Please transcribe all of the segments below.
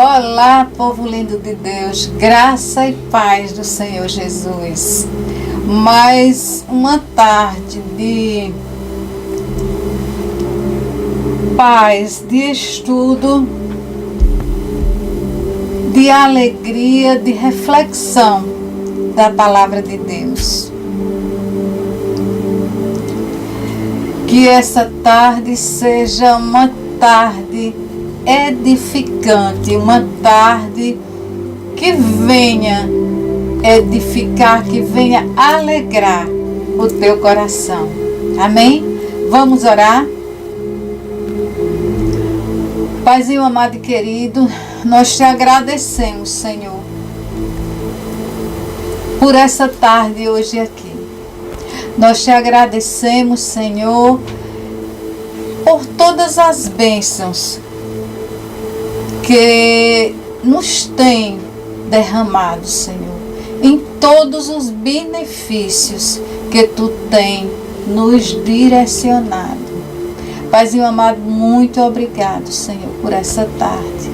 Olá, povo lindo de Deus, graça e paz do Senhor Jesus. Mais uma tarde de paz, de estudo, de alegria, de reflexão da palavra de Deus. Que essa tarde seja uma tarde edificante, uma tarde que venha edificar, que venha alegrar o teu coração. Amém? Vamos orar? Paizinho amado e querido, nós te agradecemos, Senhor, por essa tarde hoje aqui. Nós te agradecemos, Senhor, por todas as bênçãos que nos tem derramado, Senhor, em todos os benefícios que tu tem nos direcionado. Paizinho amado, muito obrigado, Senhor, por essa tarde.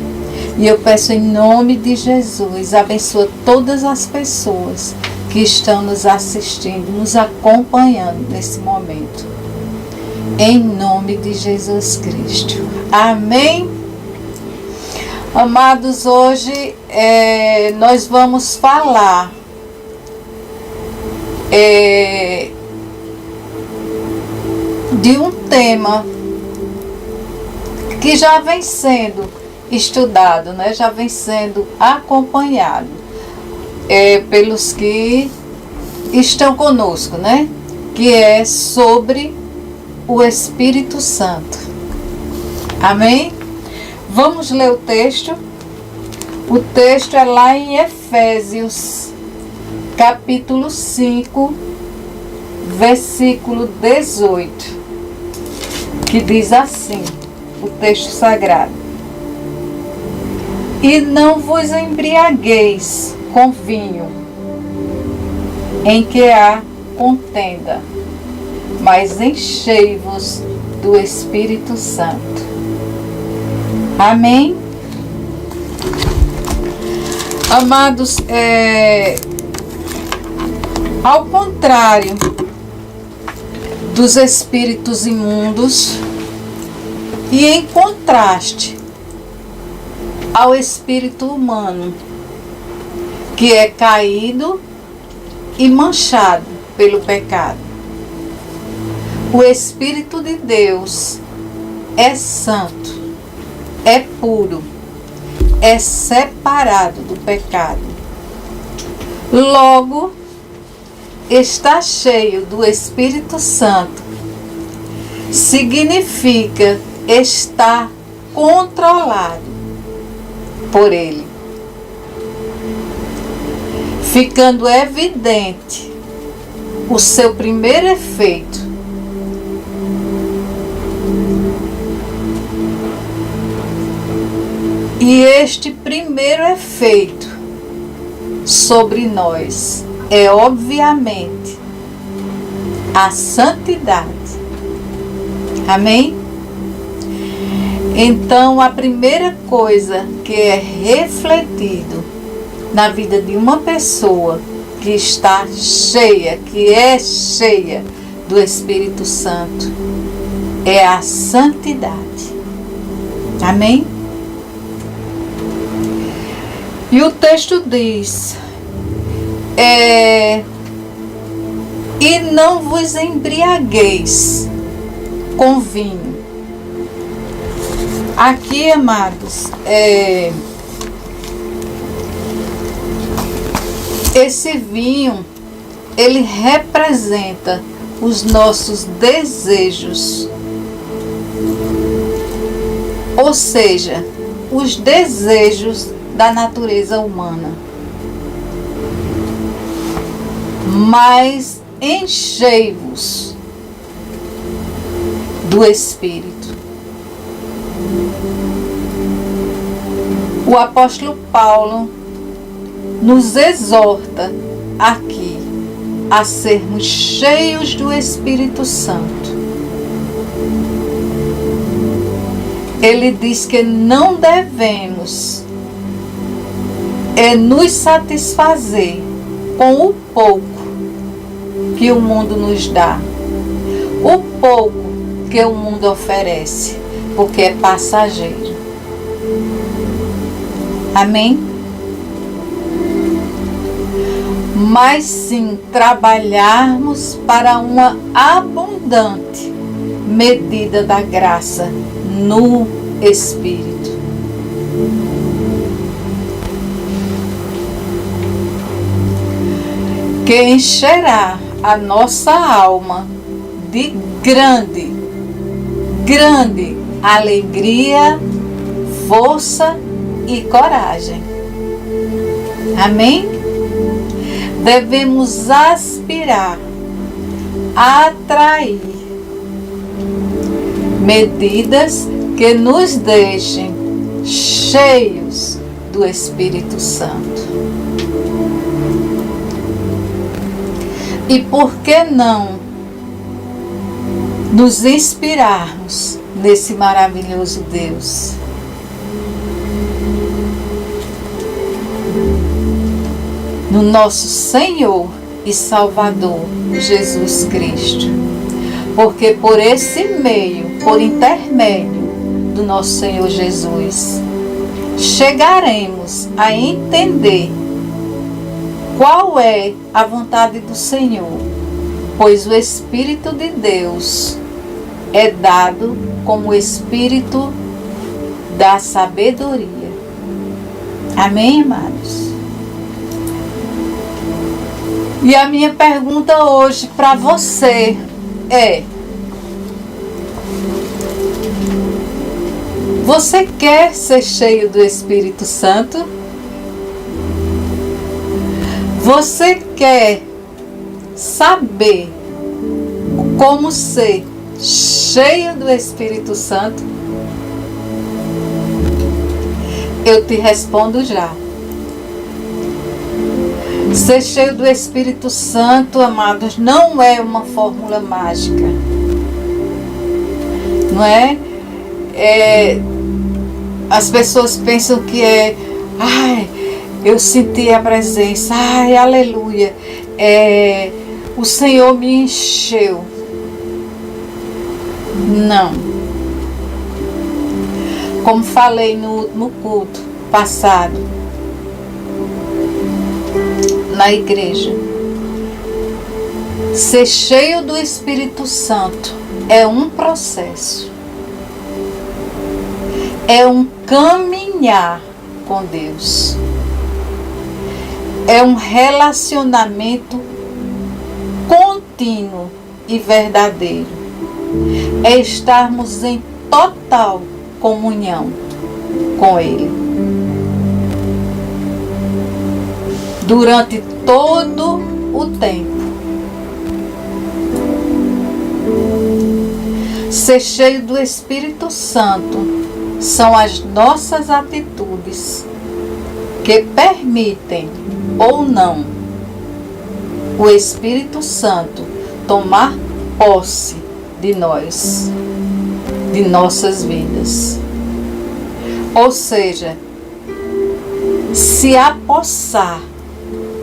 E eu peço em nome de Jesus, abençoa todas as pessoas que estão nos assistindo, nos acompanhando nesse momento. Em nome de Jesus Cristo. Amém? Amados, hoje nós vamos falar de um tema que já vem sendo estudado, né? Já vem sendo acompanhado pelos que estão conosco, né? Que é sobre o Espírito Santo. Amém? Vamos ler o texto. O texto é lá em Efésios, capítulo 5, versículo 18, que diz assim, o texto sagrado: E não vos embriagueis com vinho, em que há contenda, mas enchei-vos do Espírito Santo. Amém? Amados, ao contrário dos espíritos imundos e em contraste ao espírito humano, que é caído e manchado pelo pecado, o Espírito de Deus é santo, é puro, é separado do pecado. Logo, está cheio do Espírito Santo significa estar controlado por Ele, ficando evidente o seu primeiro efeito. E este primeiro efeito sobre nós é, obviamente, a santidade. Amém? Então, a primeira coisa que é refletido na vida de uma pessoa que está cheia, que é cheia do Espírito Santo, é a santidade. Amém? E o texto diz, e não vos embriagueis com vinho. Aqui, amados, esse vinho, ele representa os nossos desejos. Ou seja, os desejos da natureza humana. Mas enchei-vos do Espírito. O apóstolo Paulo nos exorta aqui a sermos cheios do Espírito Santo. Ele diz que não devemos é nos satisfazer com o pouco que o mundo nos dá, o pouco que o mundo oferece, porque é passageiro. Amém? Mas sim trabalharmos para uma abundante medida da graça no Espírito. Que encherá a nossa alma de grande alegria, força e coragem. Amém? Devemos aspirar, atrair medidas que nos deixem cheios do Espírito Santo. E por que não nos inspirarmos nesse maravilhoso Deus? No nosso Senhor e Salvador, Jesus Cristo. Porque por esse meio, por intermédio do nosso Senhor Jesus, chegaremos a entender qual é a vontade do Senhor, pois o Espírito de Deus é dado como o Espírito da sabedoria. Amém, amados? E a minha pergunta hoje para você é: você quer ser cheio do Espírito Santo? Você quer saber como ser cheio do Espírito Santo? Eu te respondo já. Ser cheio do Espírito Santo, amados, não é uma fórmula mágica. Não é? As pessoas pensam que eu senti a presença, aleluia, o Senhor me encheu. Não. Como falei no último culto passado, na igreja, ser cheio do Espírito Santo é um processo, é um caminhar com Deus, é um relacionamento contínuo e verdadeiro, é estarmos em total comunhão com Ele durante todo o tempo. Ser cheio do Espírito Santo são as nossas atitudes que permitem ou não o Espírito Santo tomar posse de nós, de nossas vidas. Ou seja, se apossar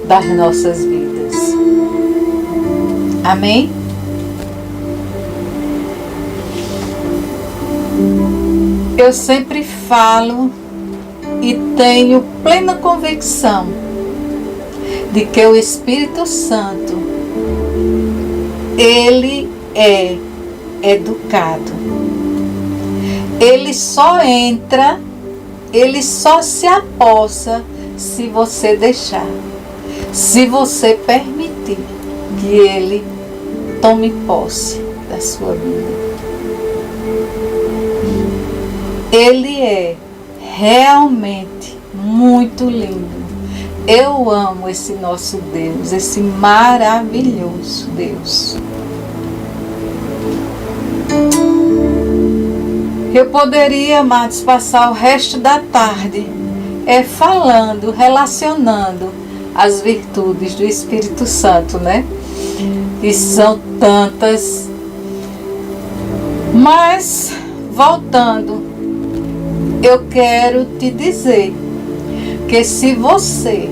das nossas vidas. Amém? Eu sempre falo e tenho plena convicção de que o Espírito Santo, ele é educado. Ele só entra, ele só se apossa se você deixar. Se você permitir que Ele tome posse da sua vida. Ele é realmente muito lindo. Eu amo esse nosso Deus, esse maravilhoso Deus. Eu poderia, amados, passar o resto da tarde falando, relacionando as virtudes do Espírito Santo, né? E são tantas. Mas, voltando, eu quero te dizer Porque se você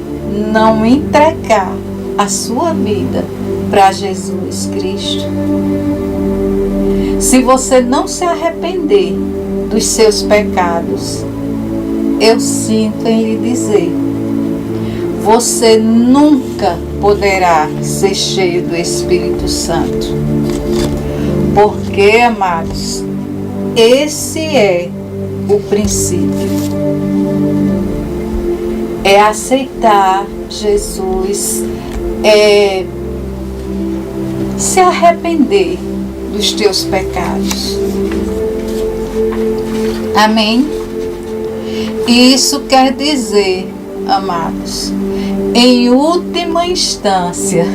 não entregar a sua vida para Jesus Cristo, se você não se arrepender dos seus pecados, eu sinto em lhe dizer, você nunca poderá ser cheio do Espírito Santo. Porque, amados, esse é o princípio. É aceitar Jesus, é se arrepender dos teus pecados. Amém? Isso quer dizer, amados, em última instância,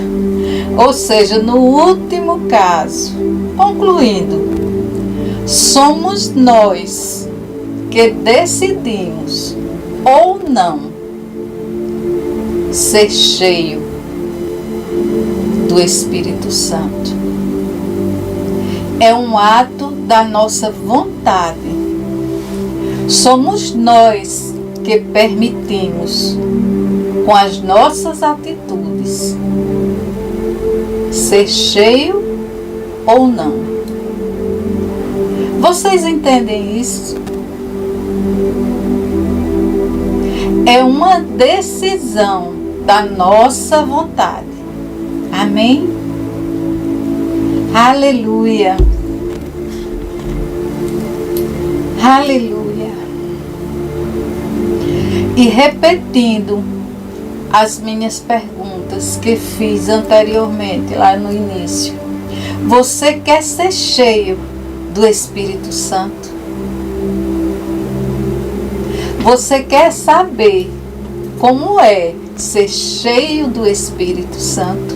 ou seja, no último caso, concluindo, somos nós que decidimos ou não ser cheio do Espírito Santo. É um ato da nossa vontade. Somos nós que permitimos, com as nossas atitudes, ser cheio ou não. Vocês entendem isso? É uma decisão da nossa vontade. Amém? Aleluia. Aleluia. E repetindo as minhas perguntas que fiz anteriormente, lá no início. Você quer ser cheio do Espírito Santo? Você quer saber como é ser cheio do Espírito Santo?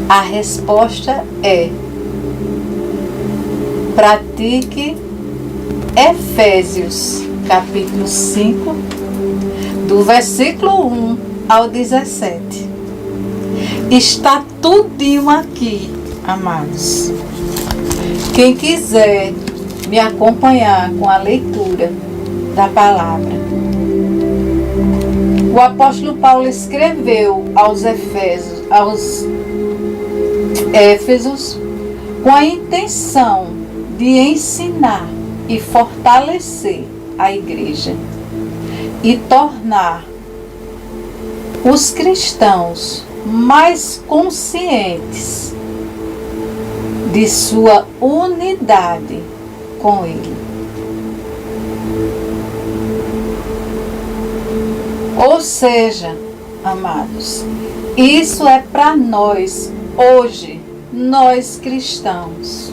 A resposta é: pratique Efésios, capítulo 5, do versículo 1 ao 17. Está tudinho aqui, amados. Quem quiser me acompanhar com a leitura da palavra. O apóstolo Paulo escreveu aos Éfesos com a intenção de ensinar e fortalecer a igreja e tornar os cristãos mais conscientes de sua unidade com Ele. Ou seja, amados, isso é para nós, hoje, nós cristãos,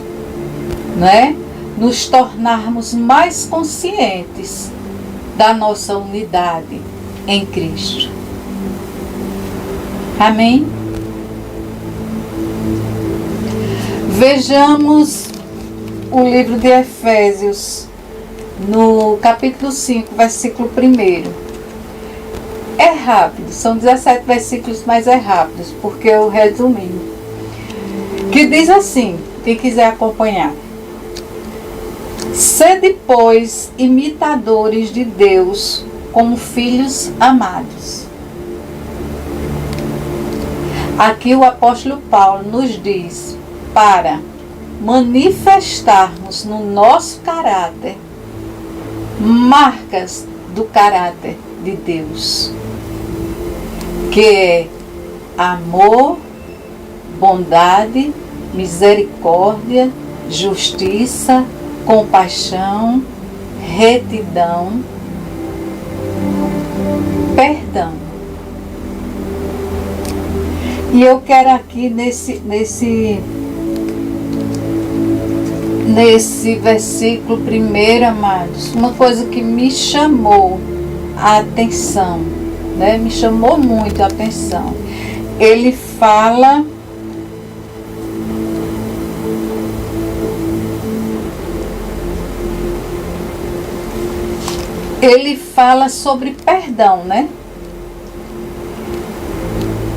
né? Nos tornarmos mais conscientes da nossa unidade em Cristo. Amém? Vejamos o livro de Efésios, no capítulo 5, versículo 1. É rápido, são 17 versículos, mas é rápido, porque eu resumi. Que diz assim, quem quiser acompanhar. Sede, pois, imitadores de Deus, como filhos amados. Aqui o apóstolo Paulo nos diz para manifestarmos no nosso caráter marcas do caráter de Deus, que é amor, bondade, misericórdia, justiça, compaixão, retidão, perdão. E eu quero aqui nesse versículo 1, amados, uma coisa que me chamou a atenção, né? Me chamou muito a atenção. Ele fala sobre perdão, né?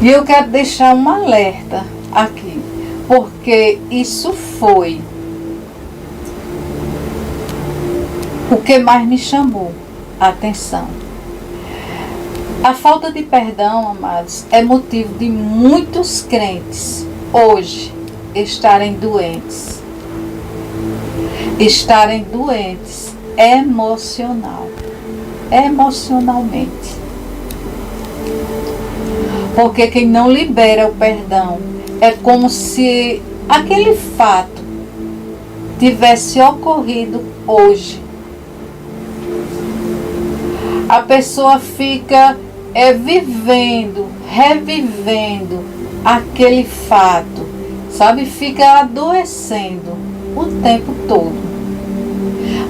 E eu quero deixar um alerta aqui, porque isso foi o que mais me chamou atenção. A falta de perdão, amados, é motivo de muitos crentes hoje estarem doentes. Estarem doentes emocionalmente. Porque quem não libera o perdão é como se aquele fato tivesse ocorrido hoje. A pessoa fica revivendo aquele fato, sabe? Fica adoecendo o tempo todo.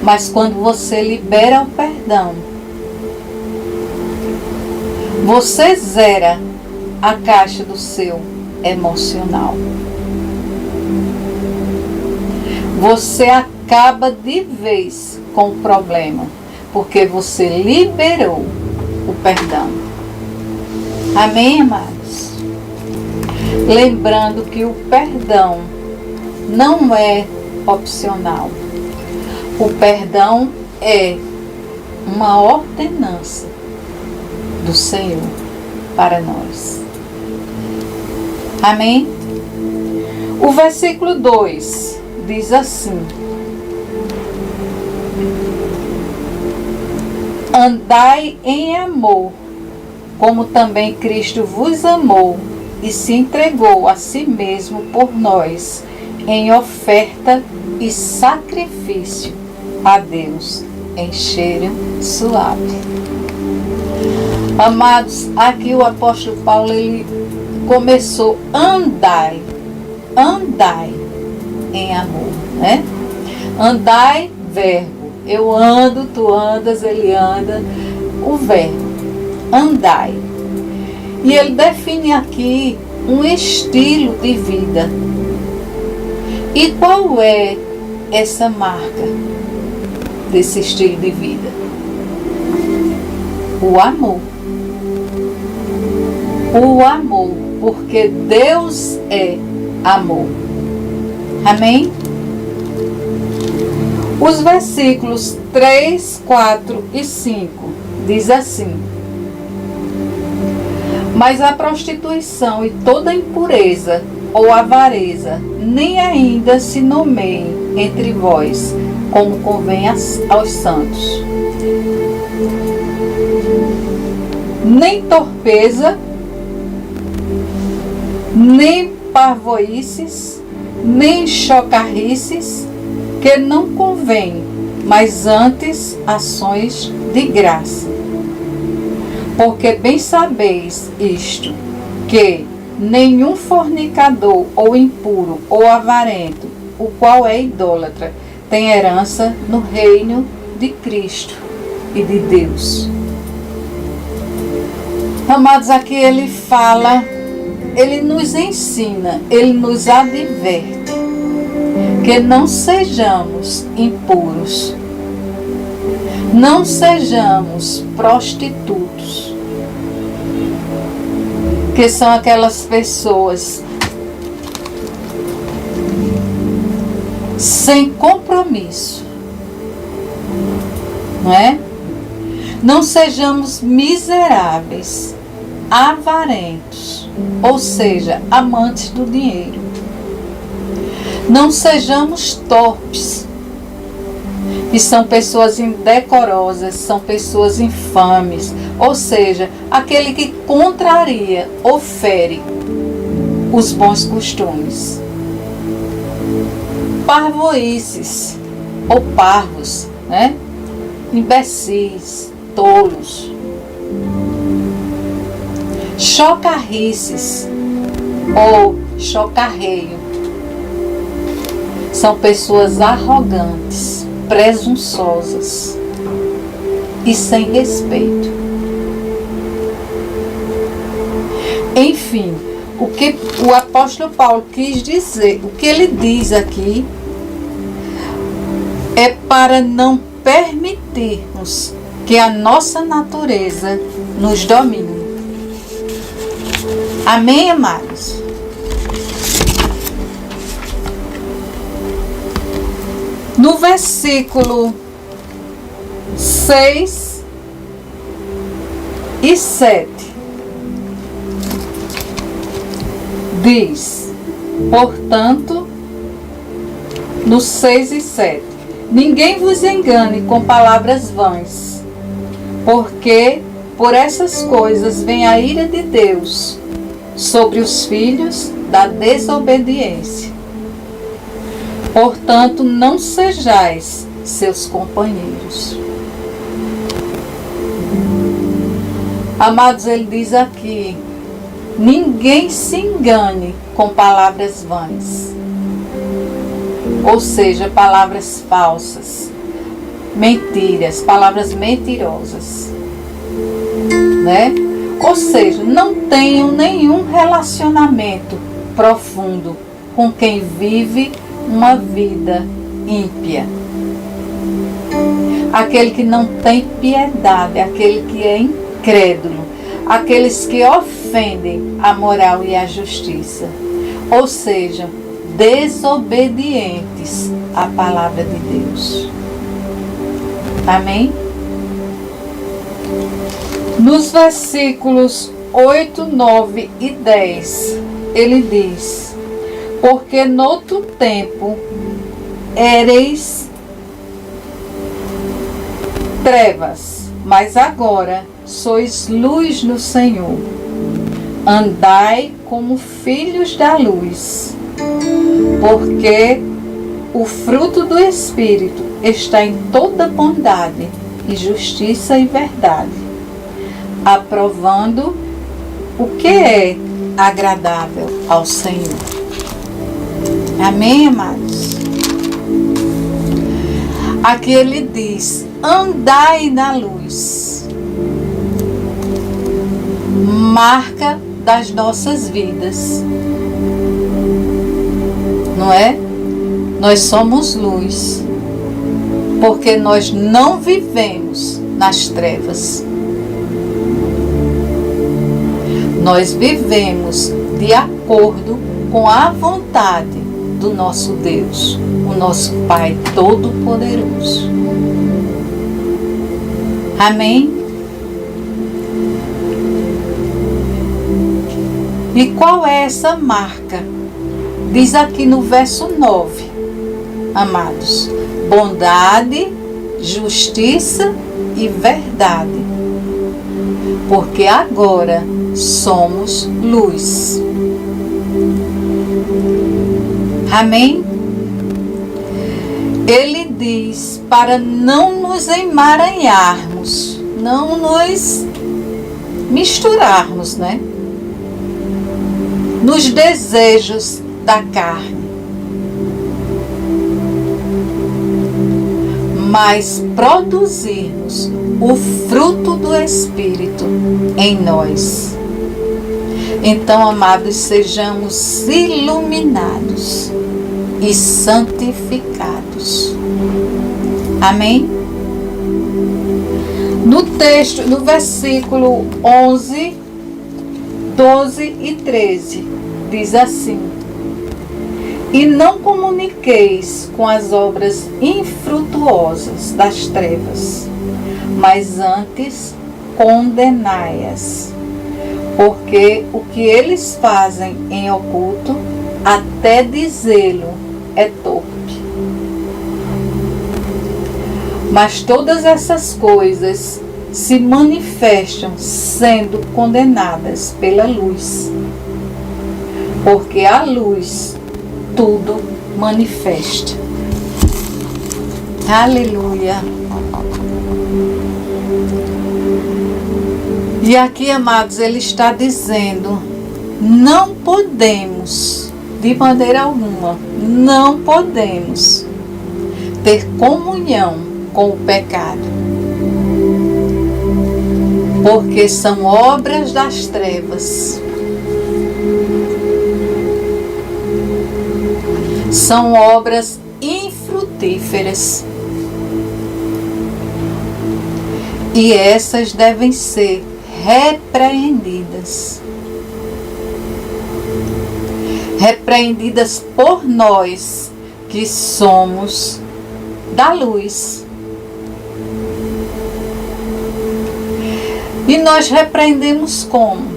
Mas quando você libera o perdão, você zera a caixa do seu emocional. Você acaba de vez com o problema, porque você liberou o perdão. Amém, amados? Lembrando que o perdão não é opcional. O perdão é uma ordenança do Senhor para nós. Amém? O versículo 2 diz assim: andai em amor, como também Cristo vos amou e se entregou a si mesmo por nós, em oferta e sacrifício a Deus, em cheiro suave. Amados, aqui o apóstolo Paulo, ele começou: andai em amor, né? Andai, verbo. Eu ando, tu andas, ele anda. O verbo, andai. E ele define aqui um estilo de vida. E qual é essa marca desse estilo de vida? O amor. O amor, porque Deus é amor. Amém? Os versículos 3, 4 e 5 diz assim: mas a prostituição e toda impureza ou avareza nem ainda se nomeiem entre vós, como convém aos santos. Nem torpeza, nem parvoices, nem chocarrices, que não convém, mas antes ações de graça. Porque bem sabeis isto, que nenhum fornicador ou impuro ou avarento, o qual é idólatra, tem herança no reino de Cristo e de Deus. Amados, aqui ele fala, ele nos ensina, ele nos adverte que não sejamos impuros, não sejamos prostitutos, que são aquelas pessoas sem compromisso, não é? Não sejamos miseráveis, avarentos, ou seja, amantes do dinheiro. Não sejamos torpes, que são pessoas indecorosas, são pessoas infames, ou seja, aquele que contraria ou fere os bons costumes. Parvoices ou parvos, né? Imbecis, tolos. Chocarrices ou chocarreio. São pessoas arrogantes, presunçosas e sem respeito. Enfim, o que o apóstolo Paulo quis dizer, o que ele diz aqui, é para não permitirmos que a nossa natureza nos domine. Amém, amados? No versículo 6 e 7 diz, portanto, no 6 e 7, ninguém vos engane com palavras vãs, porque por essas coisas vem a ira de Deus sobre os filhos da desobediência. Portanto, não sejais seus companheiros. Amados, ele diz aqui, ninguém se engane com palavras vãs. Ou seja, palavras falsas, mentiras, palavras mentirosas, né? Ou seja, não tenham nenhum relacionamento profundo com quem vive uma vida ímpia. Aquele que não tem piedade, aquele que é incrédulo, aqueles que ofendem a moral e a justiça, ou seja, desobedientes à palavra de Deus. Amém? Nos versículos 8, 9 e 10, ele diz, porque noutro tempo éreis trevas, mas agora sois luz no Senhor. Andai como filhos da luz, porque o fruto do Espírito está em toda bondade e justiça e verdade, aprovando o que é agradável ao Senhor. Amém, amados? Aqui ele diz, andai na luz, marca das nossas vidas, não é? Nós somos luz, porque nós não vivemos nas trevas. Nós vivemos de acordo com a vontade do nosso Deus, o nosso Pai Todo-Poderoso. Amém? E qual é essa marca? Diz aqui no verso 9, amados, bondade, justiça e verdade, porque agora somos luz. Amém? Ele diz para não nos emaranharmos, não nos misturarmos, né? Nos desejos da carne, mas produzirmos o fruto do Espírito em nós. Então, amados, sejamos iluminados e santificados. Amém? No texto, no versículo 11, 12 e 13, diz assim, e não comuniqueis com as obras infrutuosas das trevas, mas antes condenai-as, porque o que eles fazem em oculto, até dizê-lo, é torpe. Mas todas essas coisas se manifestam sendo condenadas pela luz, porque a luz tudo manifesta. Aleluia. E aqui, amados, ele está dizendo, não podemos, de maneira alguma, não podemos ter comunhão com o pecado, porque são obras das trevas. São obras infrutíferas. E essas devem ser repreendidas. Repreendidas por nós que somos da luz. E nós repreendemos como?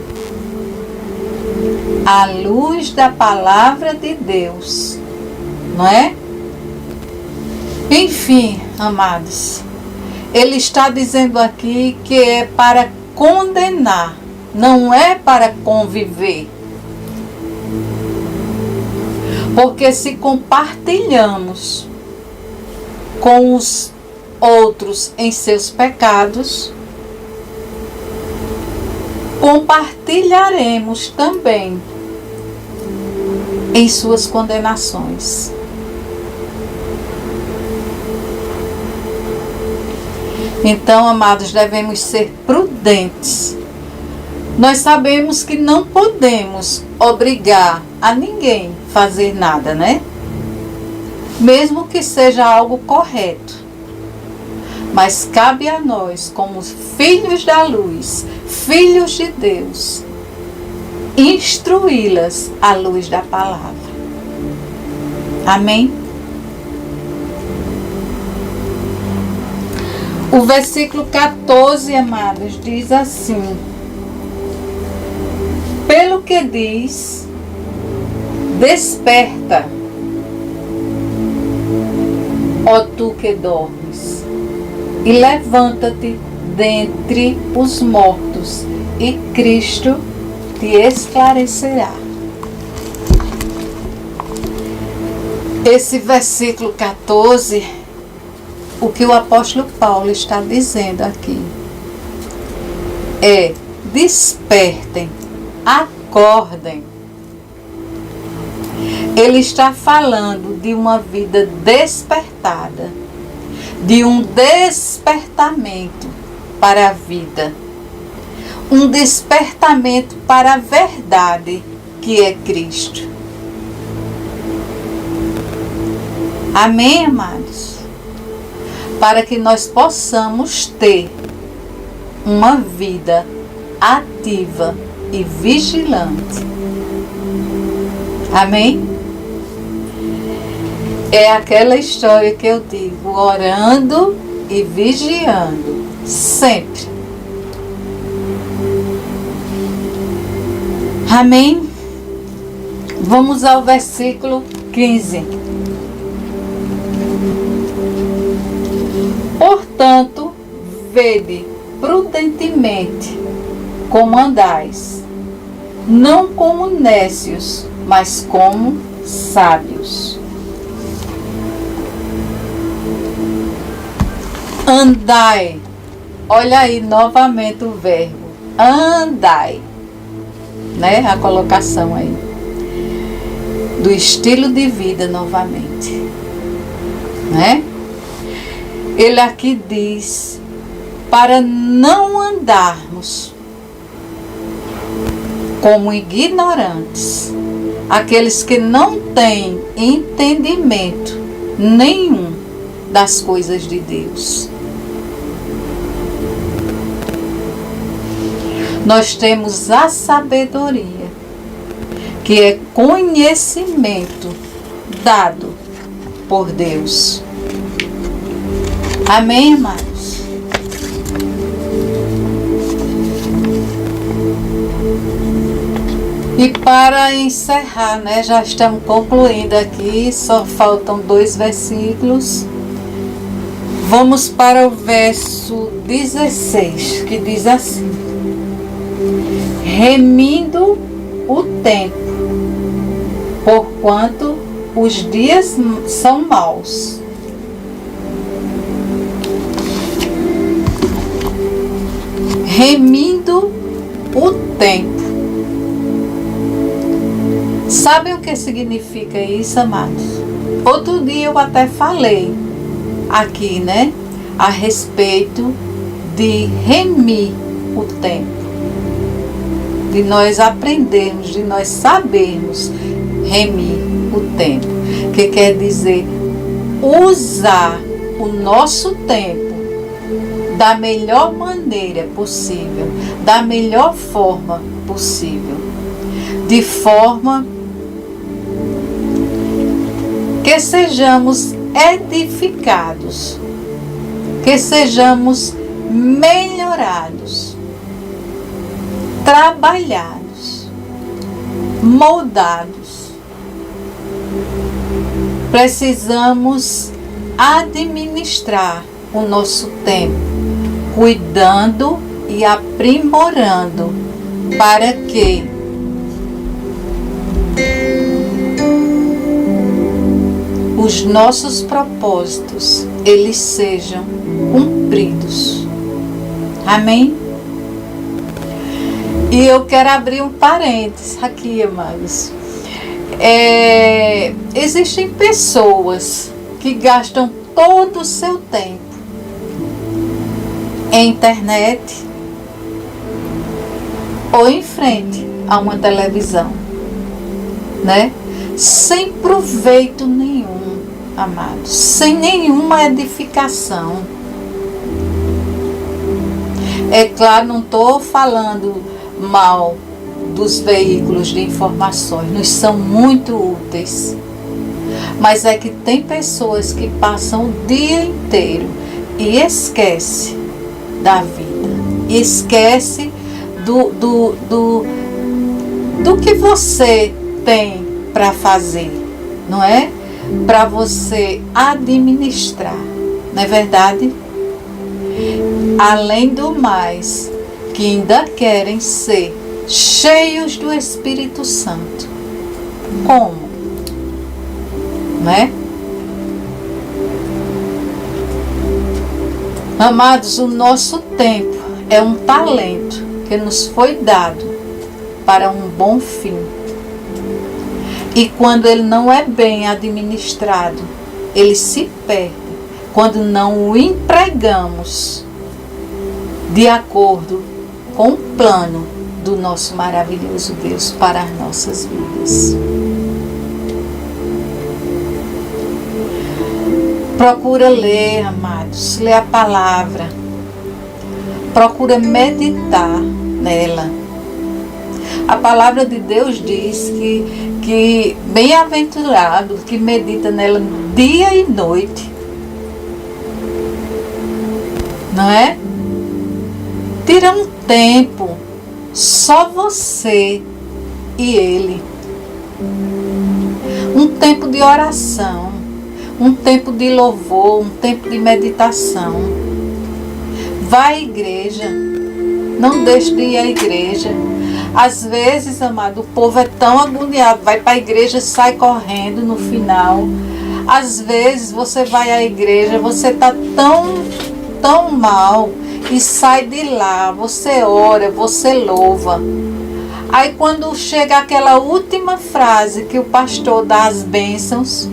À luz da palavra de Deus, não é? Enfim, amados, ele está dizendo aqui que é para condenar, não é para conviver. Porque se compartilhamos com os outros em seus pecados, compartilharemos também em suas condenações. Então, amados, devemos ser prudentes. Nós sabemos que não podemos obrigar a ninguém a fazer nada, né? Mesmo que seja algo correto. Mas cabe a nós, como filhos da luz, filhos de Deus, instruí-las à luz da palavra. Amém? O versículo 14, amados, diz assim: pelo que diz, desperta, ó tu que dormes, e levanta-te dentre os mortos, e Cristo te esclarecerá. Esse versículo 14, o que o apóstolo Paulo está dizendo aqui é: despertem, acordem. Ele está falando de uma vida despertada, de um despertamento para a vida, um despertamento para a verdade que é Cristo. Amém, amados? Para que nós possamos ter uma vida ativa e vigilante. Amém? É aquela história que eu digo, orando e vigiando, sempre. Amém? Vamos ao versículo 15. Portanto, vede prudentemente como andais, não como nécios, mas como sábios. Andai. Olha aí novamente o verbo. Andai. Né? A colocação aí. Do estilo de vida novamente. Né? Ele aqui diz para não andarmos como ignorantes, aqueles que não têm entendimento nenhum das coisas de Deus. Nós temos a sabedoria, que é conhecimento dado por Deus. Amém, amados? E para encerrar, né, já estamos concluindo aqui, só faltam 2 versículos. Vamos para o verso 16, que diz assim: remindo o tempo, porquanto os dias são maus. Remindo o tempo. Sabem o que significa isso, amados? Outro dia eu até falei aqui, né? A respeito de remir o tempo. De nós aprendermos, de nós sabermos remir o tempo. Que quer dizer usar o nosso tempo da melhor maneira possível, da melhor forma possível, de forma que sejamos edificados, que sejamos melhorados trabalhados, moldados. Precisamos administrar o nosso tempo, cuidando e aprimorando, para que os nossos propósitos, eles sejam cumpridos. Amém? E eu quero abrir um parênteses aqui, amados. Existem pessoas que gastam todo o seu tempo em internet ou em frente a uma televisão, né? Sem proveito nenhum, amados, sem nenhuma edificação. É claro, não estou falando mal dos veículos de informações, nos são muito úteis. Mas é que tem pessoas que passam o dia inteiro e esquece da vida, esquece do que você tem para fazer, não é? Para você administrar, não é verdade? Além do mais, que ainda querem ser cheios do Espírito Santo. Como? Né? Amados, o nosso tempo é um talento que nos foi dado para um bom fim. E quando ele não é bem administrado, ele se perde. Quando não o empregamos de acordo com o plano do nosso maravilhoso Deus para as nossas vidas. Procura ler, amados, ler a palavra. Procura meditar nela. A palavra de Deus diz que bem-aventurado que medita nela dia e noite. Não é? Tira um tempo, só você e Ele. Um tempo de oração, um tempo de louvor, um tempo de meditação. Vá à igreja, não deixe de ir à igreja. Às vezes, amado, o povo é tão agoniado, vai para a igreja e sai correndo no final. Às vezes você vai à igreja, você está tão mal e sai de lá, você ora, você louva. Aí quando chega aquela última frase que o pastor dá as bênçãos,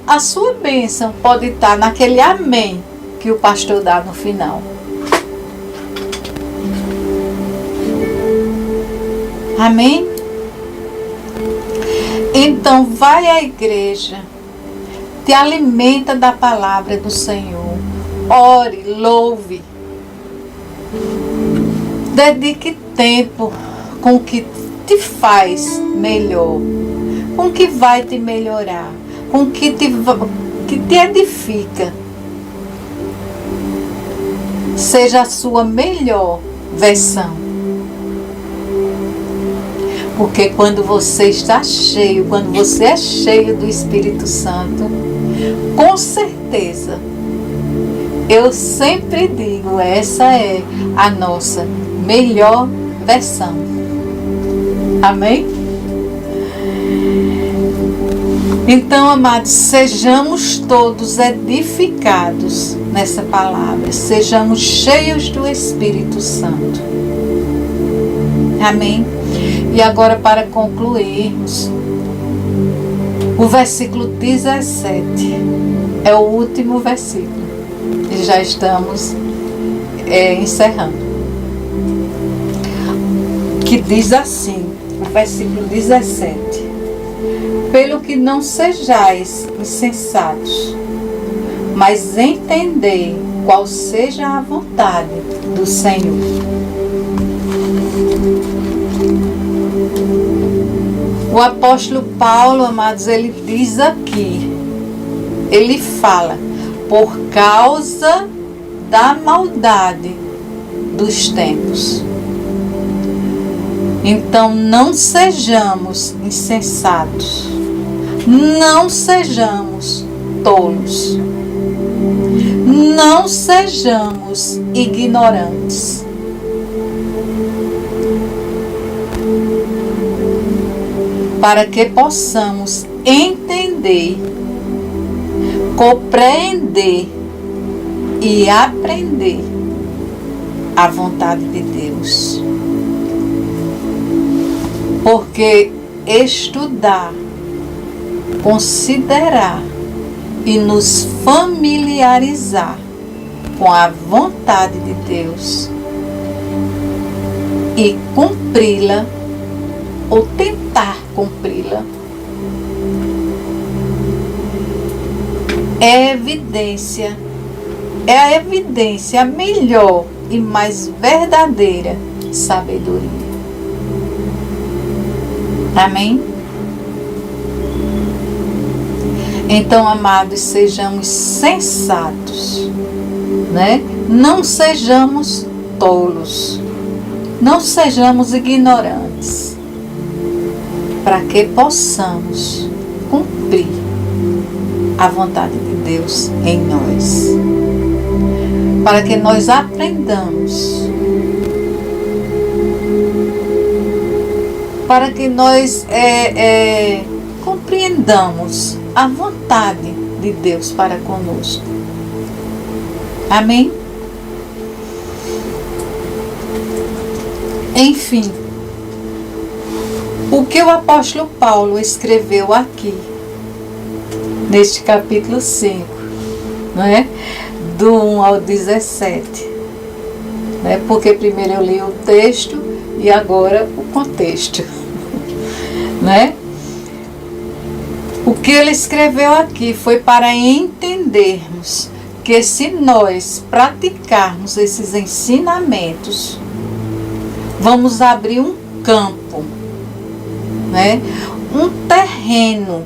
a sua bênção pode estar naquele amém que o pastor dá no final. Amém? Então vai à igreja, te alimenta da palavra do Senhor, ore, louve, dedique tempo com o que te faz melhor, com o que vai te melhorar, com o que te edifica. Seja a sua melhor versão. Porque quando você está cheio, quando você é cheio do Espírito Santo, com certeza, eu sempre digo, essa é a nossa melhor versão. Amém? Então, amados, sejamos todos edificados nessa palavra, sejamos cheios do Espírito Santo. Amém? E agora, para concluirmos, o versículo 17 é o último versículo. E já estamos encerrando. Que diz assim, o versículo 17: pelo que não sejais insensatos, mas entendei qual seja a vontade do Senhor. O apóstolo Paulo, amados, ele diz aqui, ele fala, por causa da maldade dos tempos. Então não sejamos insensatos, não sejamos tolos, não sejamos ignorantes. Para que possamos entender, compreender e aprender a vontade de Deus. Porque estudar, considerar e nos familiarizar com a vontade de Deus e cumpri-la ou tentar cumpri-la é a evidência melhor e mais verdadeira sabedoria. Amém? Então, amados, sejamos sensatos, né? Não sejamos tolos, não sejamos ignorantes, para que possamos cumprir a vontade de Deus em nós, para que nós aprendamos, para que nós compreendamos a vontade de Deus para conosco. Amém? Enfim, o que o apóstolo Paulo escreveu aqui, neste capítulo 5, não é? Do 1 ao 17. Né? Porque primeiro eu li o texto e agora o contexto. Né? O que ele escreveu aqui foi para entendermos que se nós praticarmos esses ensinamentos, vamos abrir um campo, né? Um terreno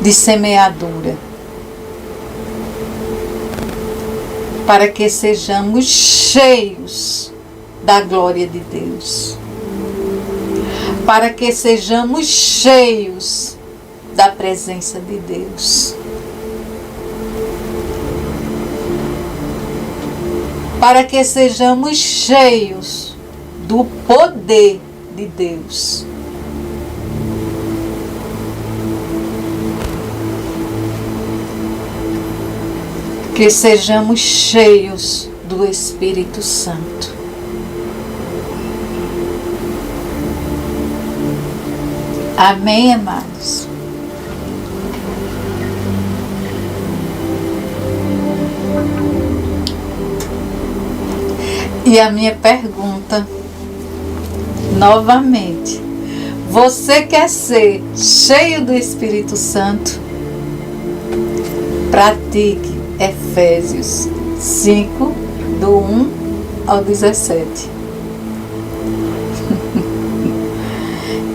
de semeadura, para que sejamos cheios da glória de Deus, para que sejamos cheios da presença de Deus, para que sejamos cheios do poder de Deus. Que sejamos cheios do Espírito Santo. Amém, amados? E a minha pergunta, novamente, você quer ser cheio do Espírito Santo? Pratique Efésios 5, do 1 ao 17.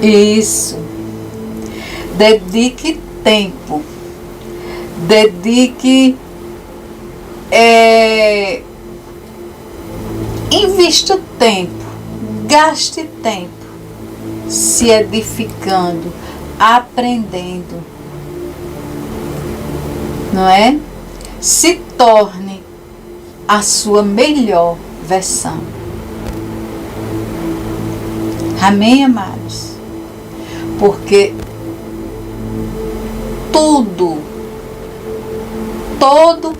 Isso. Dedique tempo. Dedique. Invista tempo. Gaste tempo se edificando, aprendendo. Não é? Se torne a sua melhor versão. Amém, amados? Porque todo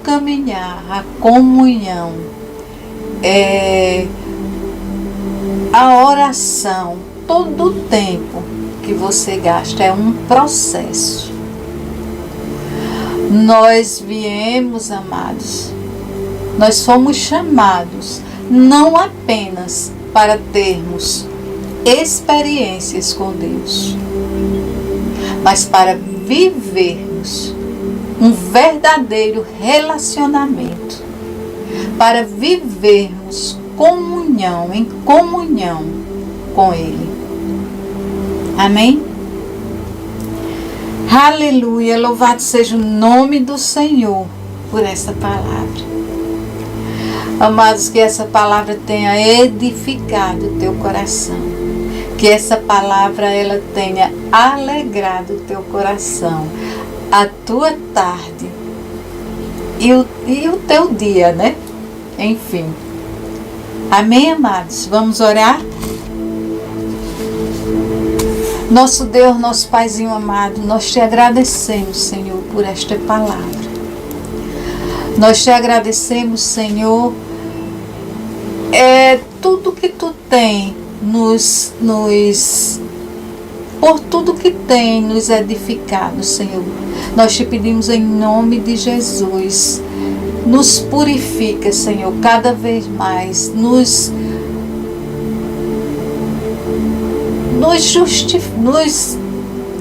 caminhar, a comunhão, a oração, todo o tempo que você gasta é um processo. Nós viemos, amados, nós fomos chamados não apenas para termos experiências com Deus, mas para vivermos um verdadeiro relacionamento, para vivermos em comunhão com Ele. Amém? Aleluia, louvado seja o nome do Senhor por essa palavra. Amados, que essa palavra tenha edificado o teu coração. Que essa palavra ela tenha alegrado o teu coração, a tua tarde e o teu dia, né? Enfim. Amém, amados? Vamos orar? Nosso Deus, nosso Paizinho amado, nós te agradecemos, Senhor, por esta palavra. Nós te agradecemos, Senhor, tudo que tu tem por tudo que tem nos edificado, Senhor. Nós te pedimos em nome de Jesus, nos purifica, Senhor, cada vez mais, nos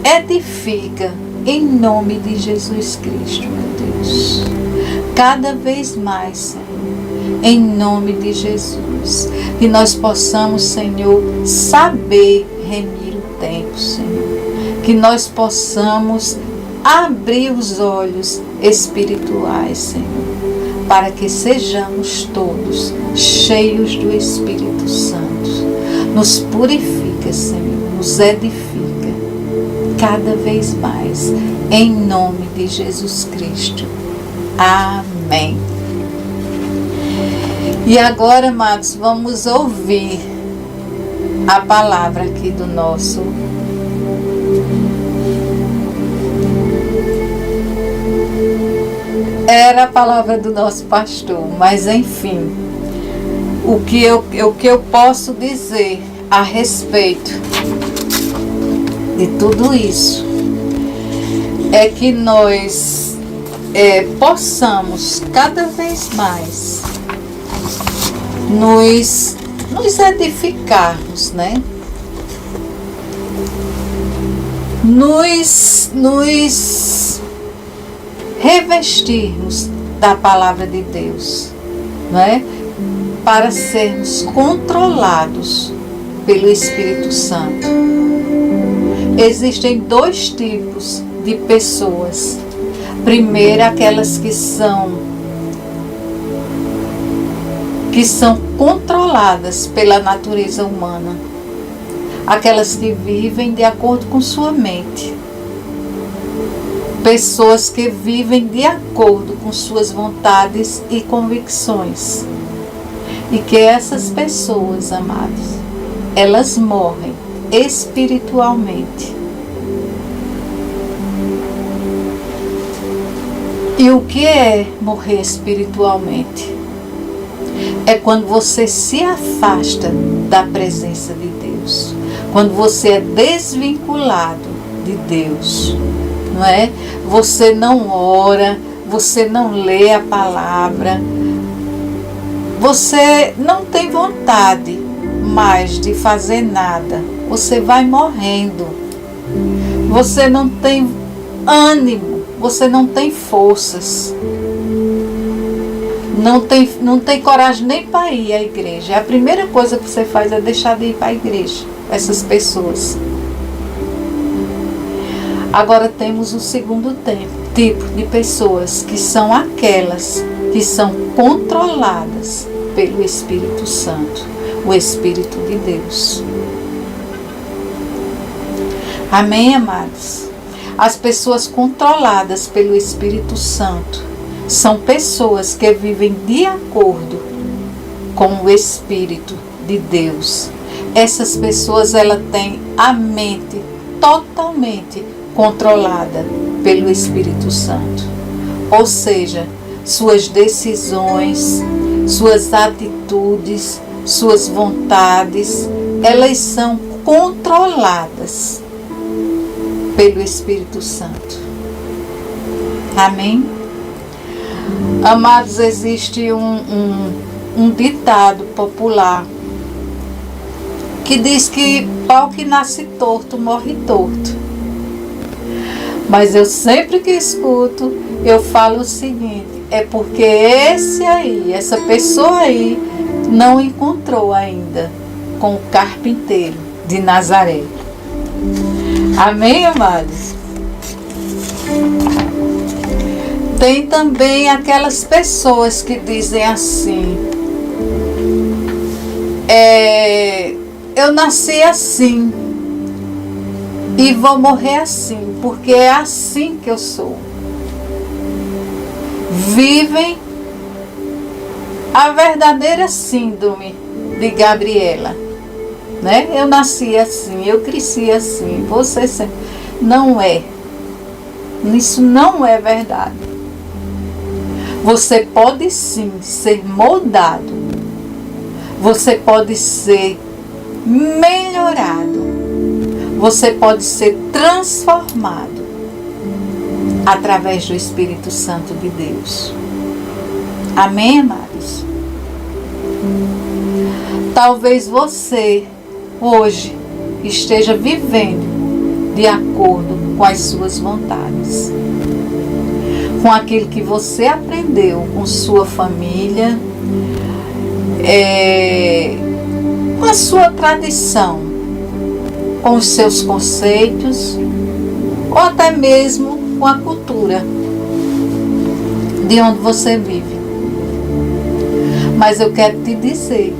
edifica em nome de Jesus Cristo, meu Deus. Cada vez mais, Senhor, em nome de Jesus, que nós possamos, Senhor, saber remir o tempo, Senhor, que nós possamos abrir os olhos espirituais, Senhor, para que sejamos todos cheios do Espírito Santo. Nos purifica, Senhor, nos edifica cada vez mais, em nome de Jesus Cristo. Amém. E agora, amados, vamos ouvir a palavra aqui do nosso era a palavra do nosso pastor, mas enfim, o que eu posso dizer a respeito de tudo isso é que nós possamos cada vez mais nos edificarmos, né? Nos revestirmos da palavra de Deus, né? Para sermos controlados pelo Espírito Santo. Existem dois tipos de pessoas. Primeiro, aquelas que são controladas pela natureza humana. Aquelas que vivem de acordo com sua mente. Pessoas que vivem de acordo com suas vontades e convicções. E que essas pessoas, amados, elas morrem espiritualmente. E o que é morrer espiritualmente? É quando você se afasta da presença de Deus. Quando você é desvinculado de Deus. Não é? Você não ora, você não lê a palavra, você não tem vontade mais de fazer nada, você vai morrendo, você não tem ânimo, você não tem forças, não tem coragem nem para ir à igreja. A primeira coisa que você faz é deixar de ir para a igreja, essas pessoas. Agora temos o segundo tipo de pessoas, que são aquelas que são controladas pelo Espírito Santo, o Espírito de Deus. Amém, amados? As pessoas controladas pelo Espírito Santo são pessoas que vivem de acordo com o Espírito de Deus. Essas pessoas, elas têm a mente totalmente controlada pelo Espírito Santo. Ou seja, suas decisões, suas atitudes, suas vontades, elas são controladas pelo Espírito Santo. Amém? Amados, existe um ditado popular que diz que pau que nasce torto morre torto. Mas eu sempre que escuto, eu falo o seguinte: é porque essa pessoa aí, não encontrou ainda com o carpinteiro de Nazaré. Amém, amados? Tem também aquelas pessoas que dizem assim: eu nasci assim e vou morrer assim, porque é assim que eu sou. Vivem a verdadeira síndrome de Gabriela, né? Eu nasci assim, eu cresci assim, você sempre. Não é. Isso não é verdade. Você pode sim ser moldado. Você pode ser melhorado. Você pode ser transformado através do Espírito Santo de Deus. Amém, amados? Talvez você hoje esteja vivendo de acordo com as suas vontades, com aquilo que você aprendeu com sua família, com a sua tradição, com os seus conceitos, ou até mesmo com a cultura de onde você vive. Mas eu quero te dizer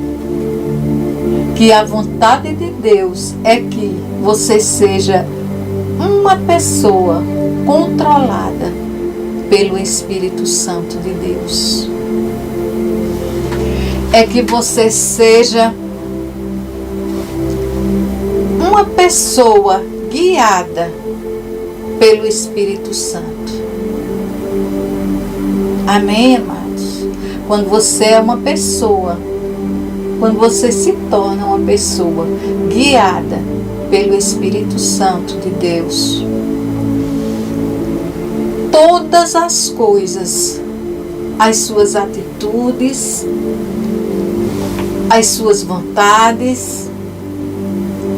que a vontade de Deus é que você seja uma pessoa controlada pelo Espírito Santo de Deus. É que você seja uma pessoa guiada pelo Espírito Santo. Amém, amados? Quando você é uma pessoa, quando você se torna uma pessoa guiada pelo Espírito Santo de Deus, todas as coisas, as suas atitudes, as suas vontades,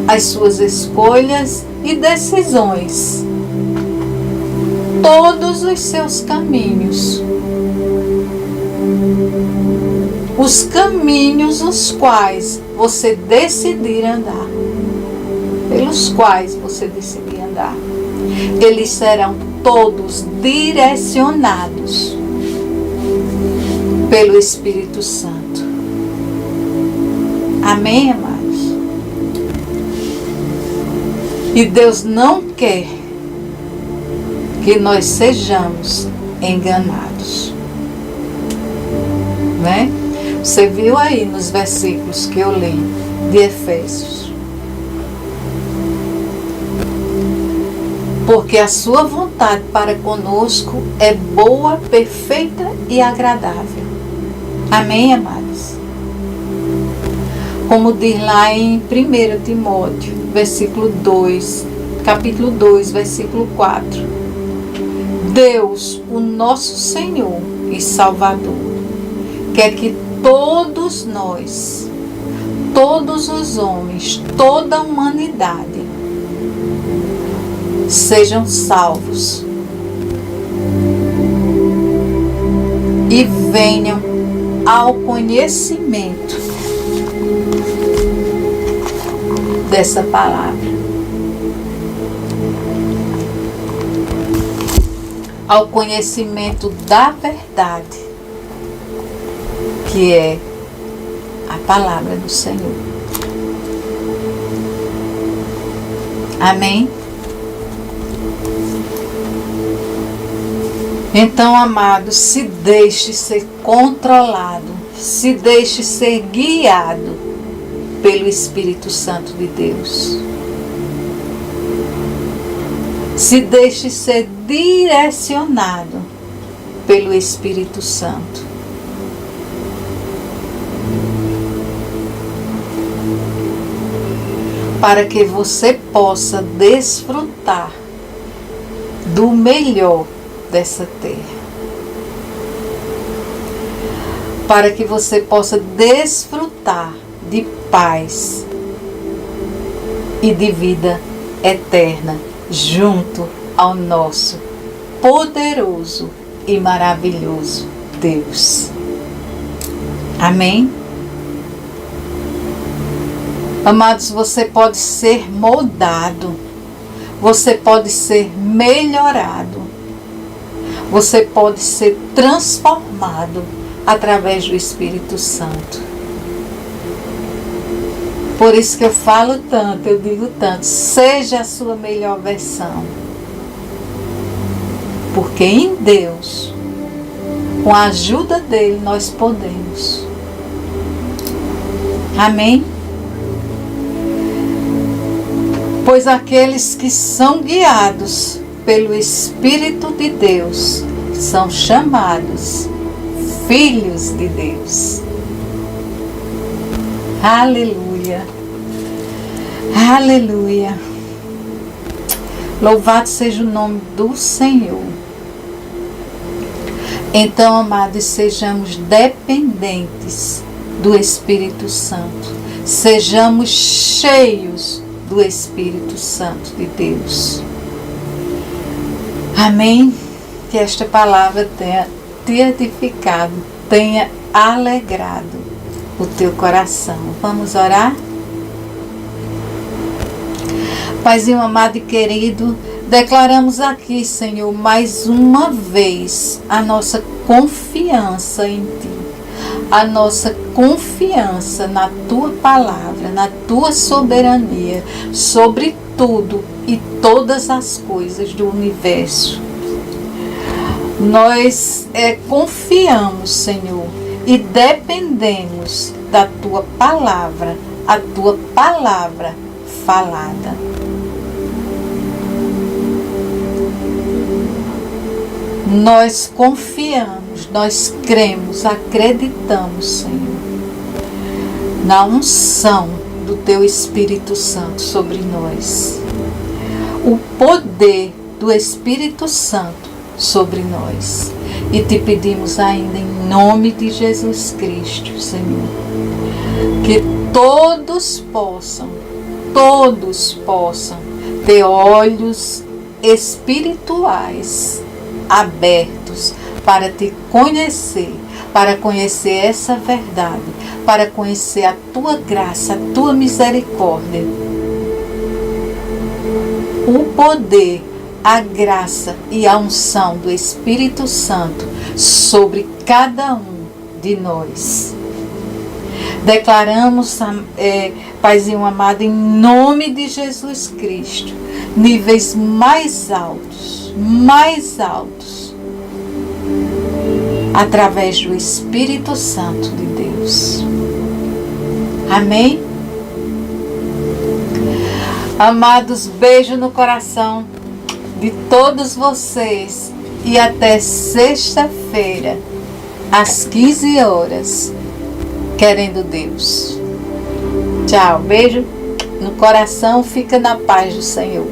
as suas escolhas e decisões, todos os seus caminhos, os caminhos os quais você decidir andar, pelos quais você decidir andar, eles serão todos direcionados pelo Espírito Santo. Amém, amados? E Deus não quer que nós sejamos enganados, né? Você viu aí nos versículos que eu li de Efésios. Porque a sua vontade para conosco é boa, perfeita e agradável. Amém, amados? Como diz lá em 1 Timóteo, versículo 2, capítulo 2, versículo 4. Deus, o nosso Senhor e Salvador, quer que todos nós, todos os homens, toda a humanidade, sejam salvos e venham ao conhecimento dessa palavra, ao conhecimento da verdade, que é a palavra do Senhor. Amém? Então, amado, se deixe ser controlado, se deixe ser guiado pelo Espírito Santo de Deus. Se deixe ser direcionado pelo Espírito Santo. Para que você possa desfrutar do melhor dessa terra. Para que você possa desfrutar de paz e de vida eterna junto ao nosso poderoso e maravilhoso Deus. Amém? Amados, você pode ser moldado, você pode ser melhorado, você pode ser transformado através do Espírito Santo. Por isso que eu falo tanto, eu digo tanto, seja a sua melhor versão. Porque em Deus, com a ajuda dele, nós podemos. Amém? Pois aqueles que são guiados pelo Espírito de Deus são chamados filhos de Deus. Aleluia. Aleluia. Louvado seja o nome do Senhor. Então, amados, sejamos dependentes do Espírito Santo. Sejamos cheios do Espírito Santo de Deus. Amém? Que esta palavra tenha te edificado, tenha alegrado o teu coração. Vamos orar? Paizinho amado e querido, declaramos aqui, Senhor, mais uma vez a nossa confiança em Ti, a nossa confiança na Tua palavra, na Tua soberania sobre tudo e todas as coisas do universo. Nós confiamos, Senhor, e dependemos da Tua palavra, a Tua palavra falada. Nós confiamos, nós cremos, acreditamos, Senhor, na unção do Teu Espírito Santo sobre nós. O poder do Espírito Santo sobre nós. E te pedimos ainda em nome de Jesus Cristo, Senhor, que todos possam ter olhos espirituais abertos para te conhecer, para conhecer essa verdade, para conhecer a Tua graça, a Tua misericórdia, o poder, a graça e a unção do Espírito Santo sobre cada um de nós. Declaramos, Paizinho amado, em nome de Jesus Cristo, níveis mais altos, através do Espírito Santo de Deus. Amém? Amados, beijo no coração de todos vocês e até sexta-feira, às 15 horas, querendo Deus. Tchau, beijo no coração, fica na paz do Senhor.